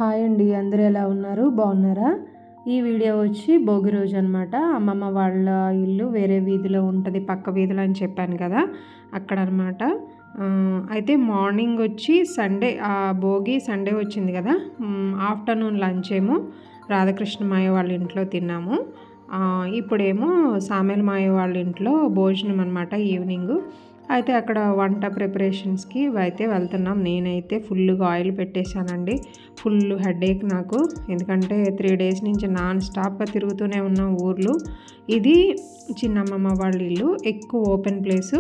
Hi అండి, అందరూ ఎలా ఉన్నారు? బాగున్నారా? ఈ వీడియో వచ్చి భోగి రోజు అనమాట. అమ్మమ్మ వాళ్ళ ఇల్లు వేరే వీధిలో ఉంటుంది, పక్క వీధిలో అని చెప్పాను కదా, అక్కడ అనమాట. అయితే మార్నింగ్ వచ్చి సండే, భోగి సండే వచ్చింది కదా, ఆఫ్టర్నూన్ లంచ్ ఏమో రాధాకృష్ణ మాయ వాళ్ళ ఇంట్లో తిన్నాము. ఇప్పుడేమో సామేల్ మాయ వాళ్ళ ఇంట్లో భోజనం అనమాట, ఈవినింగ్. అయితే అక్కడ వంట ప్రిపరేషన్స్కి అయితే వెళ్తున్నాం. నేనైతే ఫుల్గా ఆయిల్ పెట్టేశానండి. ఫుల్ హెడేక్ నాకు, ఎందుకంటే 3 days నుంచి నాన్ స్టాప్గా తిరుగుతూనే ఉన్నాం ఊర్లు. ఇది చిన్నమ్మమ్మ వాళ్ళ ఇల్లు, ఎక్కువ ఓపెన్ ప్లేసు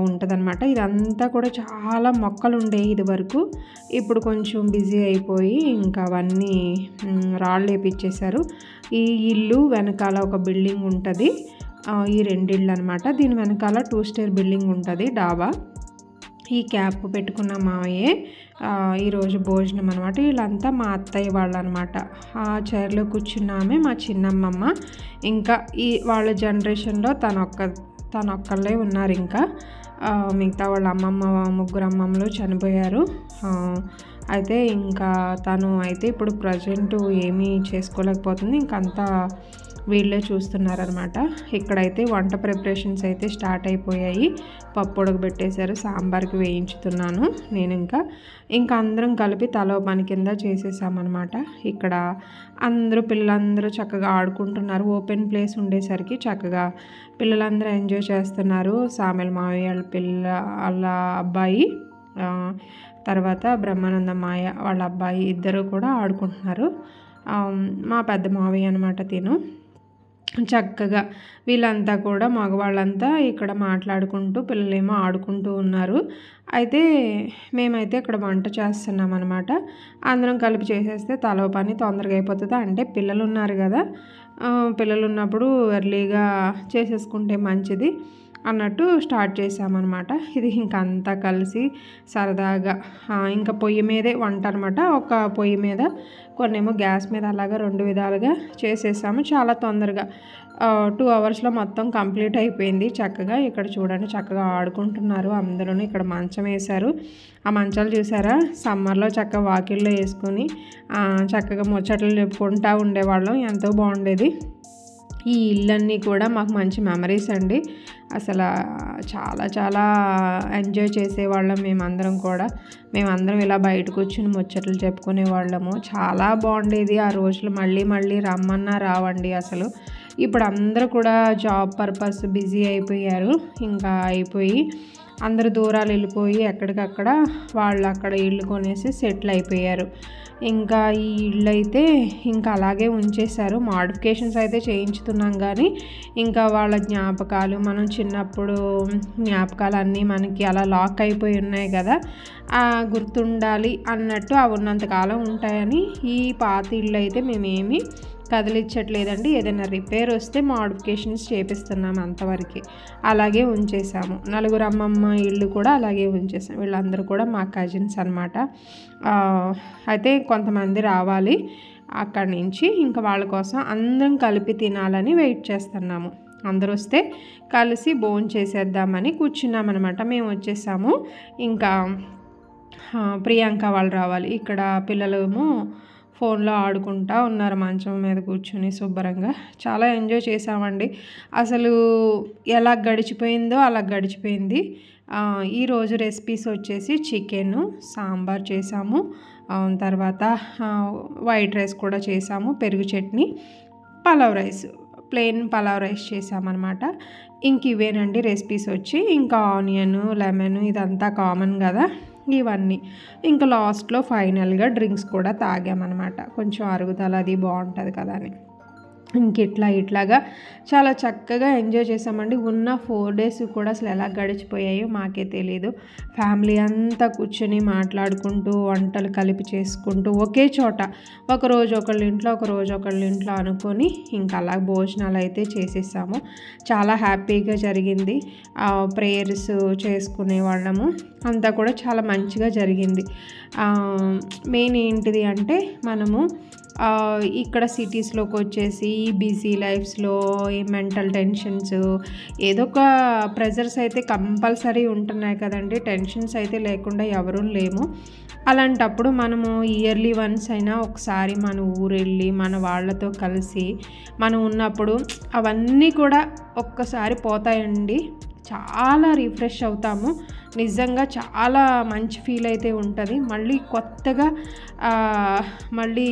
ఉంటుందన్నమాట. ఇదంతా కూడా చాలా మొక్కలు ఉండేవి ఇది వరకు. ఇప్పుడు కొంచెం బిజీ అయిపోయి ఇంకా అవన్నీ రాళ్ళు వేపించేశారు. ఈ ఇల్లు వెనకాల ఒక బిల్డింగ్ ఉంటుంది, ఈ 2 ఇళ్ళు అనమాట. దీని వెనకాల 2 story బిల్డింగ్ ఉంటుంది, డాబా. ఈ క్యాప్ పెట్టుకున్న మావయ్యే ఈరోజు భోజనం అనమాట. వీళ్ళంతా మా అత్తయ్య వాళ్ళు అనమాట. ఆ చైర్లో కూర్చున్నామే మా చిన్నమ్మమ్మ. ఇంకా ఈ వాళ్ళ జనరేషన్లో తనొక్కళ్ళే ఉన్నారు. ఇంకా మిగతా వాళ్ళ అమ్మమ్మ, 3 అమ్మమ్మలు చనిపోయారు. అయితే ఇంకా తను అయితే ఇప్పుడు ప్రజెంట్ ఏమీ చేసుకోలేకపోతుంది, ఇంకంతా వీళ్ళే చూస్తున్నారనమాట. ఇక్కడైతే వంట ప్రిపరేషన్స్ అయితే స్టార్ట్ అయిపోయాయి. పప్పు ఉడకబెట్టేశారు, సాంబార్కి వేయించుతున్నాను నేను. ఇంకా అందరం కలిపి తలో పని కింద చేసేసామన్నమాట. ఇక్కడ పిల్లలందరూ చక్కగా ఆడుకుంటున్నారు. ఓపెన్ ప్లేస్ ఉండేసరికి చక్కగా పిల్లలందరూ ఎంజాయ్ చేస్తున్నారు. సామేల్ మావయ్య వాళ్ళ అబ్బాయి, తర్వాత బ్రహ్మానంద మాయ వాళ్ళ అబ్బాయి, ఇద్దరు కూడా ఆడుకుంటున్నారు. మా పెద్ద మావయ్య అనమాట తిను. చక్కగా వీళ్ళంతా కూడా మగవాళ్ళంతా ఇక్కడ మాట్లాడుకుంటూ, పిల్లలేమో ఆడుకుంటూ ఉన్నారు. అయితే మేమైతే ఇక్కడ వంట చేస్తున్నాం అనమాట. అందరం కలిపి చేసేస్తే తలో పని తొందరగా అయిపోతుంది. అంటే పిల్లలు ఉన్నారు కదా, పిల్లలు ఉన్నప్పుడు ఎర్లీగా చేసేసుకుంటే మంచిది అన్నట్టు స్టార్ట్ చేసామన్నమాట. ఇది ఇంకంతా కలిసి సరదాగా ఇంకా పొయ్యి మీదే వంట అనమాట. ఒక పొయ్యి మీద, కొన్నేమో గ్యాస్ మీద, అలాగా 2 విధాలుగా చేసేసాము. చాలా తొందరగా 2 hours మొత్తం కంప్లీట్ అయిపోయింది చక్కగా. ఇక్కడ చూడండి చక్కగా ఆడుకుంటున్నారు అందరూ. ఇక్కడ మంచం వేశారు. ఆ మంచాలు చూసారా, సమ్మర్లో చక్కగా వాకిల్లో వేసుకొని చక్కగా ముచ్చట్లు చెప్పుకుంటూ ఉండేవాళ్ళం, ఎంతో బాగుండేది. ఈ ఇల్లన్నీ కూడా మాకు మంచి మెమరీస్ అండి. అసలు చాలా చాలా ఎంజాయ్ చేసేవాళ్ళం మేమందరం ఇలా బయట కూర్చుని ముచ్చట్లు చెప్పుకునే వాళ్ళము. చాలా బాగుండేది ఆ రోజులు. మళ్ళీ మళ్ళీ రమ్మన్నా రావండి అసలు. ఇప్పుడు అందరూ కూడా జాబ్ పర్పస్ బిజీ అయిపోయారు. ఇంకా అయిపోయి అందరూ దూరాలు వెళ్ళిపోయి ఎక్కడికక్కడ వాళ్ళు అక్కడ ఇల్లు కొనేసి సెటిల్ అయిపోయారు. ఇంకా ఈ ఇల్లు అయితే ఇంకా అలాగే ఉంచేశారు. మోడిఫికేషన్స్ అయితే చేయించుతున్నాం, కానీ ఇంకా వాళ్ళ జ్ఞాపకాలు, మనం చిన్నప్పుడు జ్ఞాపకాలు అన్నీ మనకి అలా లాక్ అయిపోయి ఉన్నాయి కదా, గుర్తుండాలి అన్నట్టు అవి ఉన్నంతకాలం ఉంటాయని ఈ పాత ఇల్లు అయితే మేమేమి కదిలించట్లేదండి. ఏదైనా రిపేర్ వస్తే మోడిఫికేషన్స్ చేపిస్తున్నాము, అంతవరకు అలాగే ఉంచేసాము. 4 అమ్మమ్మ ఇల్లు కూడా అలాగే ఉంచేసాం. వీళ్ళందరూ కూడా మా కజిన్స్ అనమాట. అయితే కొంతమంది రావాలి అక్కడి నుంచి, ఇంకా వాళ్ళ కోసం అందరం కలిపి తినాలని వెయిట్ చేస్తున్నాము. అందరూ వస్తే కలిసి భోంచేసేద్దామని కూర్చున్నామన్నమాట. మేము వచ్చేసాము. ఇంకా ప్రియాంక వాళ్ళు రావాలి. ఇక్కడ పిల్లలేమో ఫోన్లో ఆడుకుంటూ ఉన్నారు మంచం మీద కూర్చుని శుభ్రంగా. చాలా ఎంజాయ్ చేసామండి. అసలు ఎలా గడిచిపోయిందో అలా గడిచిపోయింది. ఈరోజు రెసిపీస్ వచ్చేసి చికెన్ సాంబార్ చేసాము, తర్వాత వైట్ రైస్ కూడా చేసాము, పెరుగు chutney, pulao rice, plain pulao rice చేసామన్నమాట. ఇంక ఇవేనండి రెసిపీస్ వచ్చి. ఇంకా ఆనియన్, లెమన్ ఇదంతా కామన్ కదా, ఇవన్నీ. ఇంకా లాస్ట్లో ఫైనల్గా డ్రింక్స్ కూడా తాగామన్నమాట, కొంచెం అరుగుదల అది బాగుంటుంది కదా అని. ఇట్లాగా చాలా చక్కగా ఎంజాయ్ చేసామండి. ఉన్న 4 days కూడా అసలు ఎలా గడిచిపోయాయో మాకే తెలియదు. ఫ్యామిలీ అంతా కూర్చొని మాట్లాడుకుంటూ, వంటలు కలిపి చేసుకుంటూ, ఒకే చోట ఒకరోజు ఒకళ్ళ ఇంట్లో అనుకొని ఇంకా అలా భోజనాలు అయితే చేసేసాము. చాలా హ్యాపీగా జరిగింది. ప్రేయర్స్ చేసుకునే వాళ్ళము, అంతా కూడా చాలా మంచిగా జరిగింది. మెయిన్ ఏంటిది అంటే, మనము ఇక్కడ సిటీస్లోకి వచ్చేసి బిజీ లైఫ్స్లో ఈ మెంటల్ టెన్షన్స్, ఏదో ఒక ప్రెజర్స్ అయితే కంపల్సరీ ఉంటున్నాయి కదండి. టెన్షన్స్ అయితే లేకుండా ఎవరూ లేము. అలాంటప్పుడు మనము ఇయర్లీ వన్స్ అయినా ఒకసారి మన ఊరు వెళ్ళి మన వాళ్ళతో కలిసి మనం ఉన్నప్పుడు అవన్నీ కూడా ఒక్కసారి పోతాయండి. చాలా రిఫ్రెష్ అవుతాము. నిజంగా చాలా మంచి ఫీల్ అయితే ఉంటుంది. మళ్ళీ కొత్తగా మళ్ళీ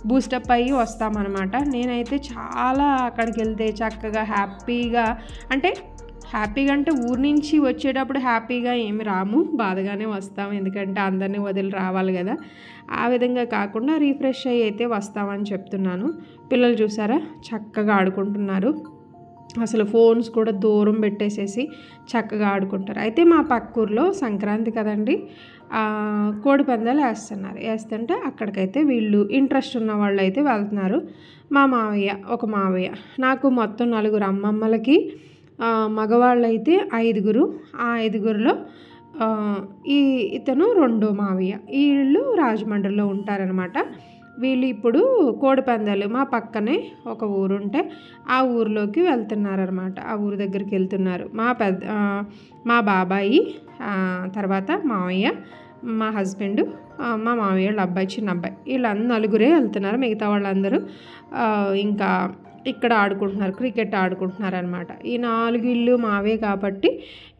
బూస్టప్ అయ్యి వస్తామన్నమాట. నేనైతే చాలా అక్కడికి వెళ్తే చక్కగా హ్యాపీగా అంటే ఊరి నుంచి వచ్చేటప్పుడు హ్యాపీగా ఏమి రాము, బాధగానే వస్తాము. ఎందుకంటే అందరినీ వదిలి రావాలి కదా. ఆ విధంగా కాకుండా రిఫ్రెష్ అయ్యి అయితే వస్తామని చెప్తున్నాను. పిల్లలు చూసారా చక్కగా ఆడుకుంటున్నారు. అసలు ఫోన్స్ కూడా దూరం పెట్టేసేసి చక్కగా ఆడుకుంటారు. అయితే మా పక్క ఊర్లో సంక్రాంతి కదండి, కోడి పందాలు వేస్తుంటే అక్కడికైతే వీళ్ళు ఇంట్రెస్ట్ ఉన్న వాళ్ళు అయితే వెళ్తున్నారు. మా మావయ్య, ఒక మావయ్య, నాకు మొత్తం 4 అమ్మమ్మలకి మగవాళ్ళు అయితే 5. ఆ 5లో ఇతను 2 మావయ్య. వీళ్ళు రాజమండ్రిలో ఉంటారనమాట. వీళ్ళు ఇప్పుడు కోడి పందాలు మా పక్కనే ఒక ఊరుంటే ఆ ఊరిలోకి వెళ్తున్నారనమాట. ఆ ఊరు దగ్గరికి వెళ్తున్నారు. మా బాబాయి, తర్వాత మావయ్య, మా హస్బెండ్, మా మావయ్య వాళ్ళ అబ్బాయి, చిన్న అబ్బాయి, వీళ్ళందరూ 4 వెళ్తున్నారు. మిగతా వాళ్ళందరూ ఇంకా ఇక్కడ ఆడుకుంటున్నారు, క్రికెట్ ఆడుకుంటున్నారు అనమాట. ఈ 4 ఇళ్ళు మావే కాబట్టి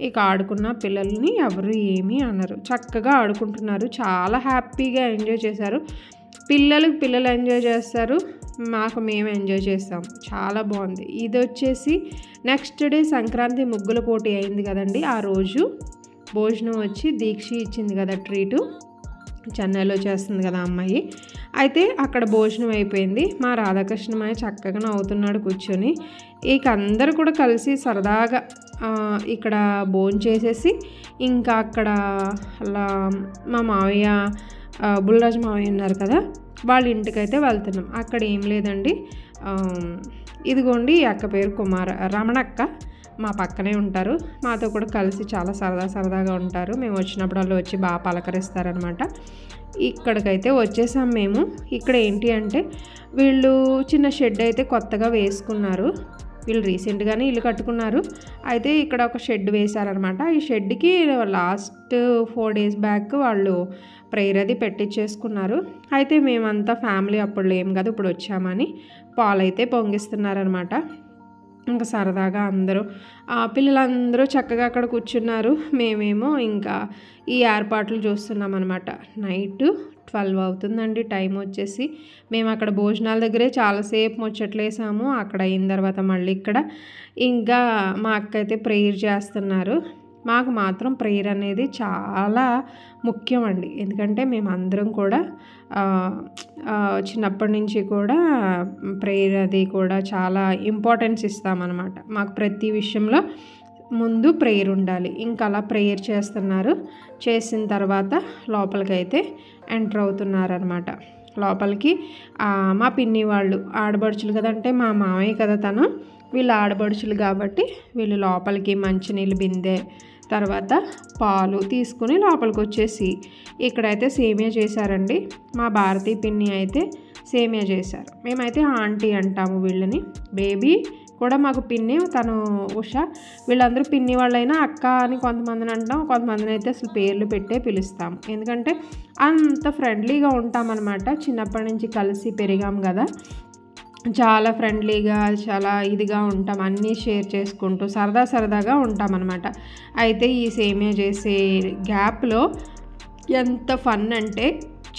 ఇక ఆడుకున్న పిల్లల్ని ఎవరు ఏమీ అనరు. చక్కగా ఆడుకుంటున్నారు. చాలా హ్యాపీగా ఎంజాయ్ చేశారు. పిల్లలు ఎంజాయ్ చేస్తారు, మేము ఎంజాయ్ చేస్తాం. చాలా బాగుంది. ఇది వచ్చేసి నెక్స్ట్ డే సంక్రాంతి ముగ్గుల పోటీ అయింది కదండి. ఆ రోజు భోజనం వచ్చి దీక్ష ఇచ్చింది కదా, ట్రీటు చెన్నైలో చేస్తుంది కదా అమ్మాయి. అయితే అక్కడ భోజనం అయిపోయింది. మా రాధాకృష్ణమయ్య చక్కగా నవ్వుతున్నాడు కూర్చొని. ఇక అందరూ కూడా కలిసి సరదాగా ఇక్కడ భోజనం చేసేసి ఇంకా అక్కడ అలా మా మావయ్య, బుల్రాజు మావయ్య ఉన్నారు కదా, వాళ్ళ ఇంటికైతే వెళ్తున్నాం. అక్కడ ఏం లేదండి, ఇదిగోండి ఈ అక్క పేరు రమణక్క, మా పక్కనే ఉంటారు. మాతో కూడా కలిసి చాలా సరదాగా ఉంటారు. మేము వచ్చినప్పుడు వాళ్ళు వచ్చి బాగా పలకరిస్తారనమాట. ఇక్కడికైతే వచ్చేసాం మేము. ఇక్కడ ఏంటి అంటే వీళ్ళు చిన్న షెడ్ అయితే కొత్తగా వేసుకున్నారు. వీళ్ళు రీసెంట్గానే ఇల్లు కట్టుకున్నారు. అయితే ఇక్కడ ఒక షెడ్ వేశారనమాట. ఈ షెడ్కి లాస్ట్ 4 days బ్యాక్ వాళ్ళు ప్రేయర్ అది పెట్టించేసుకున్నారు. అయితే మేమంతా ఫ్యామిలీ అప్పుడు లేం కదా, ఇప్పుడు వచ్చామని పాలైతే పొంగిస్తున్నారనమాట. ఇంకా సరదాగా అందరూ పిల్లలందరూ చక్కగా అక్కడ కూర్చున్నారు. మేమేమో ఇంకా ఈ ఏర్పాట్లు చూస్తున్నాం అనమాట. నైట్ 12 అవుతుందండి టైం వచ్చేసి. మేము అక్కడ భోజనాల దగ్గరే చాలాసేపు ముచ్చట్లేసాము. అక్కడ అయిన తర్వాత మళ్ళీ ఇక్కడ ఇంకా మా అక్క అయితే ప్రేయర్ చేస్తున్నారు. మాకు మాత్రం ప్రేయర్ అనేది చాలా ముఖ్యం అండి. ఎందుకంటే మేమందరం కూడా చిన్నప్పటి నుంచి కూడా ప్రేయర్ అది కూడా చాలా ఇంపార్టెన్స్ ఇస్తామన్నమాట. మాకు ప్రతి విషయంలో ముందు ప్రేయర్ ఉండాలి. ఇంకా అలా ప్రేయర్ చేస్తున్నారు. చేసిన తర్వాత లోపలికైతే ఎంటర్ అవుతున్నారనమాట. లోపలికి మా పిన్ని వాళ్ళు ఆడబడుచులు కదంటే మా మామయ్య కదా తను, వీళ్ళు ఆడబడుచులు కాబట్టి వీళ్ళు లోపలికి మంచినీళ్ళు బిందె తర్వాత పాలు తీసుకుని లోపలికి వచ్చేసి ఇక్కడైతే సేమియా చేశారండి. మా భారతీ పిన్ని అయితే సేమియా చేశారు. మేమైతే ఆంటీ అంటాము వీళ్ళని. బేబీ కూడా మాకు పిన్ని, తను ఉష. వీళ్ళందరూ పిన్ని వాళ్ళైనా అక్క అని కొంతమందిని అంటాం, కొంతమందిని అయితే అసలు పేర్లు పెట్టే పిలుస్తాము. ఎందుకంటే అంత ఫ్రెండ్లీగా ఉంటామన్నమాట. చిన్నప్పటి నుంచి కలిసి పెరిగాం కదా, చాలా ఫ్రెండ్లీగా చాలా ఇదిగా ఉంటాం. అన్నీ షేర్ చేసుకుంటూ సరదాగా ఉంటామన్నమాట. అయితే ఈ సేమియా చేసే గ్యాప్లో ఎంత ఫన్ అంటే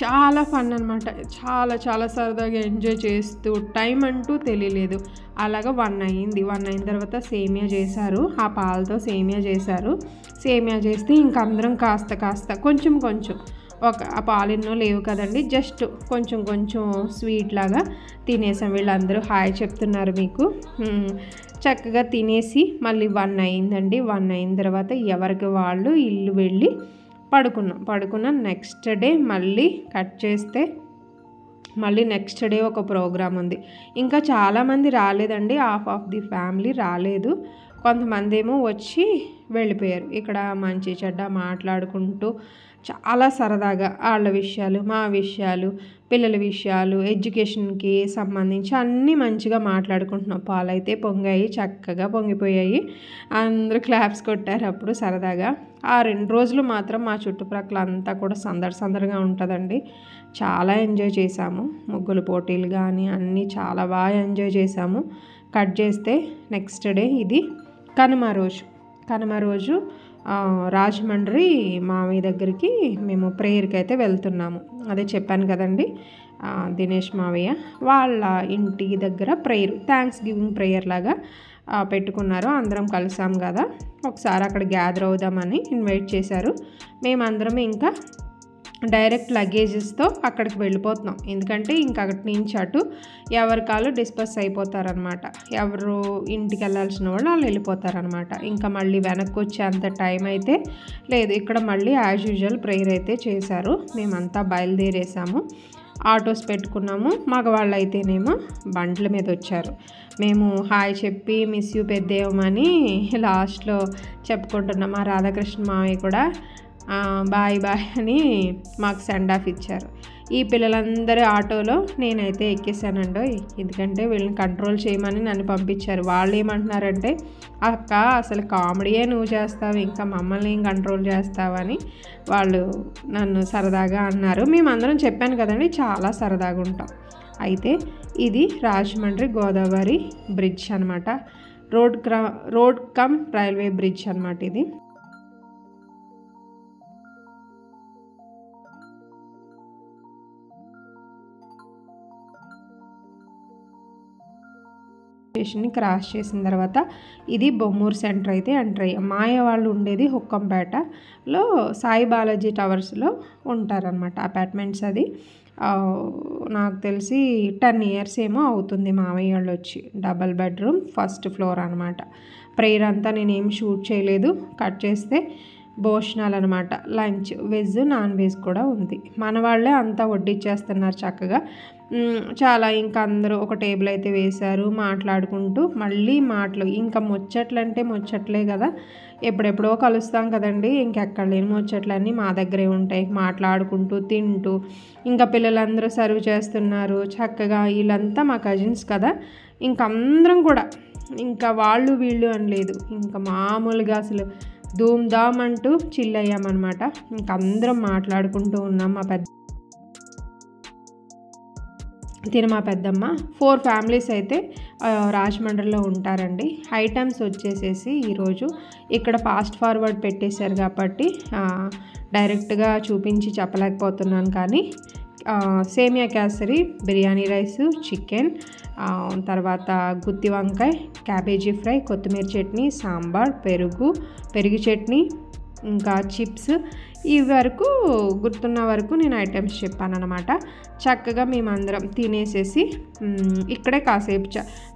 చాలా ఫన్ అనమాట. చాలా సరదాగా ఎంజాయ్ చేస్తూ టైం అంటూ తెలియలేదు. అలాగా 1 అయింది. 1 అయిన తర్వాత సేమియా చేశారు. ఆ పాలతో సేమియా చేశారు. సేమియా చేస్తే ఇంక అందరం కాస్త కొంచెం ఆ పాలెన్నో లేవు కదండి, జస్ట్ కొంచెం స్వీట్ లాగా తినేసాం. వీళ్ళందరూ హాయ్ చెప్తున్నారు మీకు. చక్కగా తినేసి మళ్ళీ 1 అయిందండి. 1 అయిన తర్వాత ఎవరికి వాళ్ళు ఇల్లు వెళ్ళి పడుకున్నాం. నెక్స్ట్ డే మళ్ళీ కట్ చేస్తే మళ్ళీ నెక్స్ట్ డే ఒక ప్రోగ్రాం ఉంది. ఇంకా చాలామంది రాలేదండి, హాఫ్ ఆఫ్ ది ఫ్యామిలీ రాలేదు. కొంతమంది ఏమో వచ్చి వెళ్ళిపోయారు. ఇక్కడ మంచి చెడ్డ మాట్లాడుకుంటూ చాలా సరదాగా వాళ్ళ విషయాలు, మా విషయాలు, పిల్లల విషయాలు, ఎడ్యుకేషన్కి సంబంధించి అన్నీ మంచిగా మాట్లాడుకుంటున్నాం. పాలైతే పొంగాయి, చక్కగా పొంగిపోయాయి. అందరూ క్లాప్స్ కొట్టారు అప్పుడు సరదాగా. ఆ 2 రోజులు మాత్రం మా చుట్టుప్రక్కల అంతా కూడా సందడిగా ఉంటుందండి. చాలా ఎంజాయ్ చేశాము. ముగ్గుల పోటీలు కానీ అన్నీ చాలా బాగా ఎంజాయ్ చేశాము. కట్ చేస్తే నెక్స్ట్ డే ఇది కనుమ రోజు రాజమండ్రి మామయ్య దగ్గరికి మేము ప్రేయర్కి అయితే వెళ్తున్నాము. అదే చెప్పాను కదండి, దినేష్ మావయ్య వాళ్ళ ఇంటి దగ్గర ప్రేయర్, థ్యాంక్స్ గివింగ్ ప్రేయర్ లాగా పెట్టుకున్నారు. అందరం కలిసాం కదా, ఒకసారి అక్కడ గ్యాదర్ అవుదామని ఇన్వైట్ చేశారు. మేమందరం ఇంకా డైరెక్ట్ లగేజెస్తో అక్కడికి వెళ్ళిపోతున్నాం. ఎందుకంటే ఇంకా అక్కడి నుంచి అటు ఎవరి కాళ్ళు డిస్పర్స్ అయిపోతారనమాట. ఎవరు ఇంటికి వెళ్ళాల్సిన వాళ్ళు వెళ్ళిపోతారనమాట. ఇంకా మళ్ళీ వెనక్కి వచ్చే అంత టైం అయితే లేదు. ఇక్కడ మళ్ళీ యాజ్ యూజువల్ ప్రేయర్ అయితే చేశారు. మేమంతా బయలుదేరేసాము. ఆటోస్ పెట్టుకున్నాము. మగవాళ్ళు అయితేనేమో బండ్ల మీద వచ్చారు. మేము హాయ్ చెప్పి మిస్ యూ పెద్దేమని లాస్ట్లో చెప్పుకుంటున్నాం. మా రాధాకృష్ణ మావయ్య కూడా బాయ్ అని మాకు సెండ్ ఆఫ్ ఇచ్చారు. ఈ పిల్లలందరూ ఆటోలో నేనైతే ఎక్కేసానండో, ఎందుకంటే వీళ్ళని కంట్రోల్ చేయమని నన్ను పంపించారు. వాళ్ళు ఏమంటున్నారంటే, అక్క అసలు కామెడీయే నువ్వు చేస్తావు, ఇంకా మమ్మల్ని ఏం కంట్రోల్ చేస్తావని వాళ్ళు నన్ను సరదాగా అన్నారు. మేమందరం చెప్పాను కదండి, చాలా సరదాగా ఉంటాం. అయితే ఇది రాజమండ్రి గోదావరి బ్రిడ్జ్ అనమాట. రోడ్ కమ్ రైల్వే బ్రిడ్జ్ అనమాట ఇది. స్టేషన్ని క్రాస్ చేసిన తర్వాత ఇది బొమ్మూరు సెంటర్ అయితే ఎంటర్ అయ్యాం. మాయ వాళ్ళు ఉండేది హుక్కంపేటలో సాయి బాలాజీ టవర్స్లో ఉంటారనమాట అపార్ట్మెంట్స్. అది నాకు తెలిసి 10 years ఏమో అవుతుంది మామయ్య వాళ్ళు వచ్చి. డబల్ బెడ్రూమ్, ఫస్ట్ ఫ్లోర్ అనమాట. ప్రేయర్ అంతా నేనేం షూట్ చేయలేదు. కట్ చేస్తే భోజనాలు అనమాట. లంచ్ వెజ్, నాన్ వెజ్ కూడా ఉంది. మన వాళ్ళే అంతా వడ్డిచ్చేస్తున్నారు చక్కగా. చాలా ఇంకా అందరూ ఒక టేబుల్ అయితే వేశారు. మాట్లాడుకుంటూ మళ్ళీ మాటలు, ఇంకా ముచ్చట్లంటే ముచ్చట్లే కదా, ఎప్పుడెప్పుడో కలుస్తాం కదండి, ఇంకెక్కడ లేని ముచ్చట్లన్నీ మా దగ్గరే ఉంటాయి. మాట్లాడుకుంటూ తింటూ ఇంకా పిల్లలందరూ సర్వ్ చేస్తున్నారు చక్కగా. వీళ్ళంతా మా కజిన్స్ కదా, ఇంక అందరం కూడా ఇంకా వాళ్ళు వీళ్ళు అని లేదు, ఇంకా మామూలుగా అసలు ధూమ్ధామ్ అంటూ చిల్ అయ్యామన్నమాట. ఇంక అందరం మాట్లాడుకుంటూ ఉన్నాం. మా పెద్దమ్మ 4 ఫ్యామిలీస్ అయితే రాజమండ్రిలో ఉంటారండి. ఐటమ్స్ వచ్చేసేసి ఈరోజు ఇక్కడ ఫాస్ట్ ఫార్వర్డ్ పెట్టేశారు కాబట్టి డైరెక్ట్గా చూపించి చెప్పలేకపోతున్నాను. కానీ సేమియా కేసరి, బిర్యానీ రైసు, చికెన్, తర్వాత గుత్తి వంకాయ, క్యాబేజీ ఫ్రై, కొత్తిమీర చట్నీ, సాంబార్, పెరుగు చట్నీ, ఇంకా చిప్స్, ఈ వరకు గుర్తున్న వరకు నేను ఐటమ్స్ చెప్పాను అనమాట. చక్కగా మేమందరం తినేసేసి ఇక్కడే కాసేపు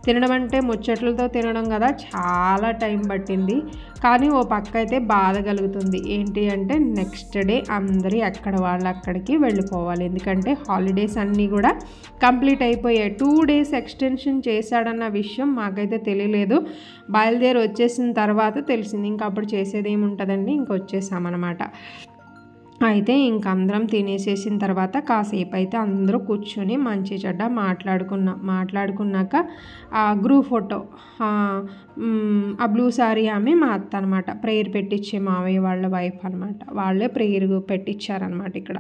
తినడం అంటే ముచ్చట్లతో తినడం కదా, చాలా టైం పట్టింది. కానీ ఓ పక్క అయితే బాధ కలుగుతుంది. ఏంటి అంటే నెక్స్ట్ డే అందరూ ఎక్కడ వాళ్ళు అక్కడికి వెళ్ళిపోవాలి. ఎందుకంటే హాలిడేస్ అన్నీ కూడా కంప్లీట్ అయిపోయాయి. 2 days ఎక్స్టెన్షన్ చేశాడన్న విషయం మాకైతే తెలియలేదు. బయలుదేరి వచ్చేసిన తర్వాత తెలిసింది. ఇంకా అప్పుడు చేసేది ఏముంటుందండి, ఇంక వచ్చేసామన్నమాట. అయితే ఇంక అందరం తినేసేసిన తర్వాత కాసేపు అయితే అందరూ కూర్చొని మంచి చెడ్డ మాట్లాడుకున్నాక గ్రూప్ ఫోటో, ఆ బ్లూ సారీ ఆమె మా అత్త అనమాట, ప్రేయర్ పెట్టించే మావయ్య వాళ్ళ వైఫ్ అనమాట. వాళ్ళే ప్రేయర్ పెట్టించారనమాట. ఇక్కడ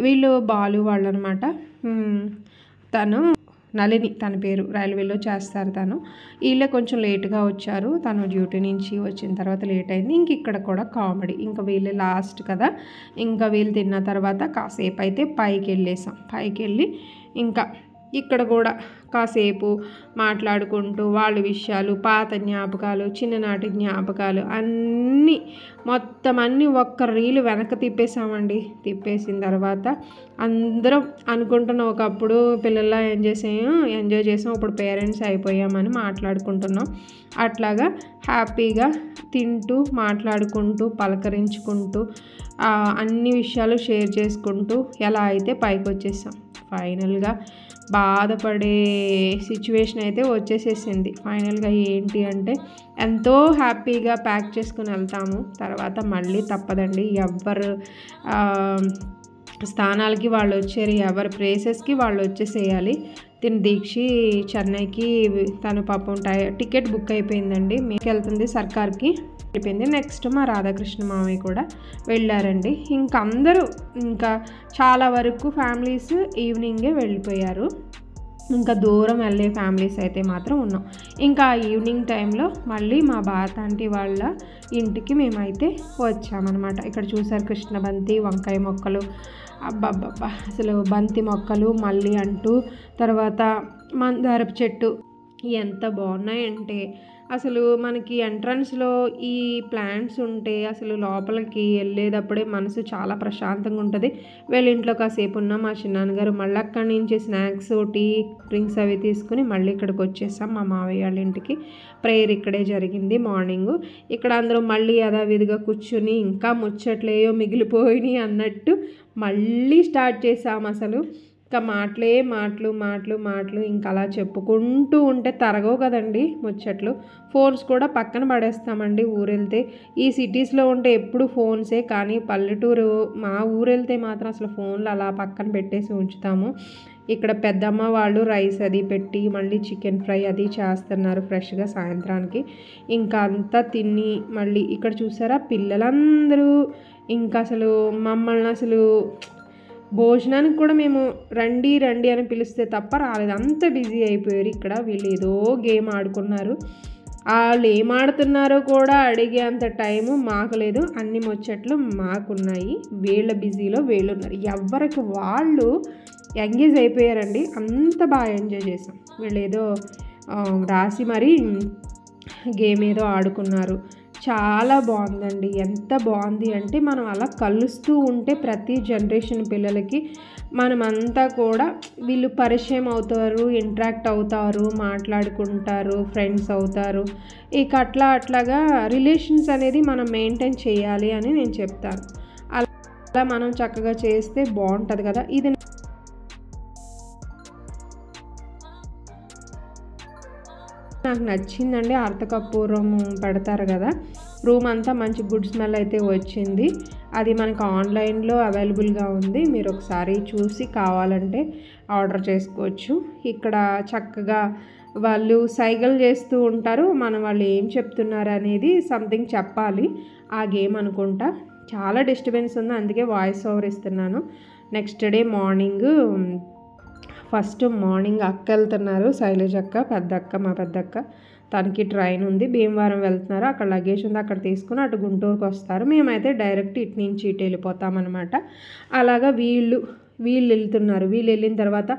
వీళ్ళు బాలు వాళ్ళు అనమాట. తను నళిని, తన పేరు, రైల్వేలో చేస్తారు తను. వీళ్ళే కొంచెం లేట్గా వచ్చారు. తను డ్యూటీ నుంచి వచ్చిన తర్వాత లేట్ అయింది. ఇంక ఇక్కడ కూడా కామెడీ, ఇంకా వీళ్ళే లాస్ట్ కదా. ఇంకా వీళ్ళు తిన్న తర్వాత కాసేపు అయితే పైకి వెళ్ళి ఇంకా ఇక్కడ కూడా కాసేపు మాట్లాడుకుంటూ వాళ్ళ విషయాలు, పాత జ్ఞాపకాలు, చిన్ననాటి జ్ఞాపకాలు మొత్తం అన్నీ ఒక్క రీలు వెనక్కి తిప్పేసామండి. తిప్పేసిన తర్వాత అందరం అనుకుంటున్నాం, ఒకప్పుడు పిల్లల్లా ఎంజాయ్ చేసాం, ఇప్పుడు పేరెంట్స్ అయిపోయామని మాట్లాడుకుంటున్నాం. అట్లాగా హ్యాపీగా తింటూ మాట్లాడుకుంటూ పలకరించుకుంటూ అన్ని విషయాలు షేర్ చేసుకుంటూ ఎలా అయితే పైకి వచ్చేసాం. ఫైనల్గా బాధపడే సిచ్యువేషన్ అయితే వచ్చేసేసింది. ఫైనల్గా ఏంటి అంటే ఎంతో హ్యాపీగా ప్యాక్ చేసుకుని వెళ్తాము, తర్వాత మళ్ళీ తప్పదండి. ఎవరు స్థానాలకి వాళ్ళు వచ్చారు, ఎవరి ప్లేసెస్కి వాళ్ళు వచ్చేసేయాలి. తిని దీక్షి చెన్నైకి తను పాపం టికెట్ బుక్ అయిపోయిందండి, మీకు వెళ్తుంది సర్కార్కి అయిపోయింది. నెక్స్ట్ మా రాధాకృష్ణ మామయ్య కూడా వెళ్ళారండి. ఇంకా అందరూ ఇంకా చాలా వరకు ఫ్యామిలీస్ ఈవినింగే వెళ్ళిపోయారు. ఇంకా దూరం వెళ్ళే ఫ్యామిలీస్ అయితే మాత్రం ఉన్నాం. ఇంకా ఈవినింగ్ టైంలో మళ్ళీ మా బాతాంటి వాళ్ళ ఇంటికి మేమైతే వచ్చామన్నమాట. ఇక్కడ చూసారు కృష్ణ బంతి, వంకాయ మొక్కలు, అబ్బబ్బబ్బా అసలు బంతి మొక్కలు మళ్ళీ అంటూ, తర్వాత మందారపు చెట్టు ఎంత బాగున్నాయంటే అసలు మనకి ఎంట్రన్స్లో ఈ ప్లాంట్స్ ఉంటే అసలు లోపలికి వెళ్ళేటప్పుడే మనసు చాలా ప్రశాంతంగా ఉంటుంది. వీళ్ళ ఇంట్లో కాసేపు ఉన్న మా చిన్నాన్నగారు మళ్ళీ అక్కడి నుంచి స్నాక్స్, టీ, డ్రింక్స్ అవి తీసుకుని మళ్ళీ ఇక్కడికి వచ్చేసాం మా మావయ్య వాళ్ళ ఇంటికి. ప్రేయర్ ఇక్కడే జరిగింది మార్నింగు. ఇక్కడ అందరూ మళ్ళీ యథావిధిగా కూర్చుని ఇంకా ముచ్చట్లేయో మిగిలిపోయినాయి అన్నట్టు మళ్ళీ స్టార్ట్ చేసాం. అసలు ఇంకా మాటలు ఇంకా అలా చెప్పుకుంటూ ఉంటే తరగవు కదండి ముచ్చట్లు. ఫోన్స్ కూడా పక్కన పడేస్తామండి ఊరెళ్తే. ఈ సిటీస్లో ఉంటే ఎప్పుడు ఫోన్సే, కానీ పల్లెటూరు మా ఊరెళ్తే మాత్రం అసలు ఫోన్లు అలా పక్కన పెట్టేసి ఉంచుతాము. ఇక్కడ పెద్దమ్మ వాళ్ళు రైస్ అది పెట్టి మళ్ళీ చికెన్ ఫ్రై అది చేస్తున్నారు ఫ్రెష్గా సాయంత్రానికి. ఇంకా అంతా తిని మళ్ళీ ఇక్కడ చూసారా పిల్లలందరూ ఇంకా అసలు మమ్మల్ని అసలు భోజనానికి కూడా మేము రండి అని పిలిస్తే తప్ప రాలేదు, అంత బిజీ అయిపోయారు. ఇక్కడ వీళ్ళు ఏదో గేమ్ ఆడుకున్నారు, వాళ్ళు ఏం ఆడుతున్నారో కూడా అడిగే అంత టైము మాకు లేదు. అన్ని ముచ్చట్లు మాకున్నాయి, వీళ్ళ బిజీలో వీళ్ళున్నారు. ఎవరికి వాళ్ళు ఎంగేజ్ అయిపోయారండి, అంత బాగా ఎంజాయ్ చేసాం. వీళ్ళు ఏదో రాసి మరీ గేమ్ ఏదో ఆడుకున్నారు, చాలా బాగుందండి. ఎంత బాగుంది అంటే మనం అలా కలుస్తూ ఉంటే ప్రతి జనరేషన్ పిల్లలకి మనమంతా కూడా వీళ్ళు పరిచయం అవుతారు, ఇంటరాక్ట్ అవుతారు, మాట్లాడుకుంటారు, ఫ్రెండ్స్ అవుతారు. ఇక అట్లాగా రిలేషన్స్ అనేది మనం మెయింటైన్ చేయాలి అని నేను చెప్తాను. అలా మనం చక్కగా చేస్తే బాగుంటుంది కదా. ఇది నాకు నచ్చిందండి. అర్ధకర్పూరం పెడతారు కదా, రూమ్ అంతా మంచి గుడ్ స్మెల్ అయితే వచ్చింది. అది మనకు ఆన్లైన్లో అవైలబుల్గా ఉంది, మీరు ఒకసారి చూసి కావాలంటే ఆర్డర్ చేసుకోవచ్చు. ఇక్కడ చక్కగా వాళ్ళు సైగలు చేస్తూ ఉంటారు, వాళ్ళు ఏం చెప్తున్నారు అనేది సంథింగ్ చెప్పాలి. ఆ గేమ్ అనుకుంటా. చాలా డిస్టర్బెన్స్ ఉంది, అందుకే వాయిస్ ఓవర్ ఇస్తున్నాను. Next day morning first morning అక్క వెళ్తున్నారు, శైలజ అక్క, మా పెద్దక్క. తనకి ట్రైన్ ఉంది, భీమవరం వెళ్తున్నారు. అక్కడ లగేజ్ ఉంది, అక్కడ తీసుకుని అటు గుంటూరుకు వస్తారు. మేమైతే డైరెక్ట్ ఇటు నుంచి ఇటు వెళ్ళిపోతామన్నమాట. అలాగా వీళ్ళు వెళ్తున్నారు. వీళ్ళు వెళ్ళిన తర్వాత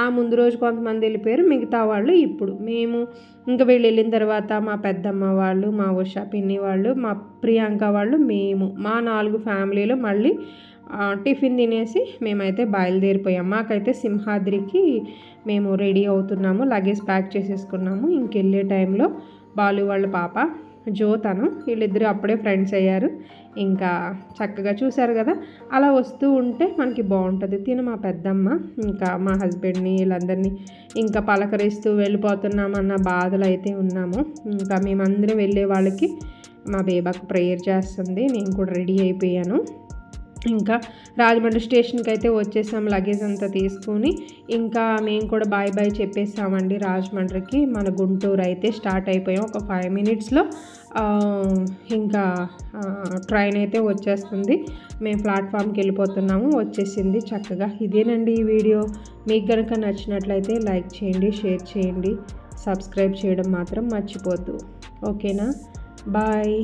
ఆ ముందు రోజు కొంతమంది వెళ్ళిపోయారు, మిగతా వాళ్ళు ఇప్పుడు మేము ఇంకా వీళ్ళు వెళ్ళిన తర్వాత మా పెద్దమ్మ వాళ్ళు, మా ఉషా పిన్ని వాళ్ళు, మా ప్రియాంక వాళ్ళు, మేము మా 4 ఫ్యామిలీలు మళ్ళీ టిఫిన్ తినేసి మేమైతే బయలుదేరిపోయాం. మాకైతే సింహాద్రికి మేము రెడీ అవుతున్నాము, లగేజ్ ప్యాక్ చేసేసుకున్నాము. ఇంకెళ్ళే టైంలో బాలు వాళ్ళ పాప జ్యోతను, వీళ్ళిద్దరూ అప్పుడే ఫ్రెండ్స్ అయ్యారు. ఇంకా చక్కగా చూశారు కదా, అలా వస్తూ ఉంటే మనకి బాగుంటుంది. మా పెద్దమ్మ ఇంకా మా హస్బెండ్ని వీళ్ళందరినీ ఇంకా పలకరిస్తూ వెళ్ళిపోతున్నామన్న బాధలు అయితే ఉన్నాము. ఇంకా మేమందరం వెళ్ళే వాళ్ళకి మా బేబాకు ప్రేయర్ చేస్తుంది, నేను కూడా రెడీ అయిపోయాను. ఇంకా రాజమండ్రి స్టేషన్కి అయితే వచ్చేసాం, లగేజ్ అంతా తీసుకుని. ఇంకా మేము కూడా బాయ్ చెప్పేసామండి రాజమండ్రికి. మన గుంటూరు అయితే స్టార్ట్ అయిపోయాం. ఒక 5 minutesలో ఇంకా ట్రైన్ అయితే వచ్చేస్తుంది. మేము ప్లాట్ఫామ్కి వెళ్ళిపోతున్నాము, వచ్చేసింది చక్కగా. ఇదేనండి ఈ వీడియో. మీకు కనుక నచ్చినట్లయితే లైక్ చేయండి, షేర్ చేయండి, సబ్స్క్రైబ్ చేయడం మాత్రం మర్చిపోద్దు. ఓకేనా, బాయ్.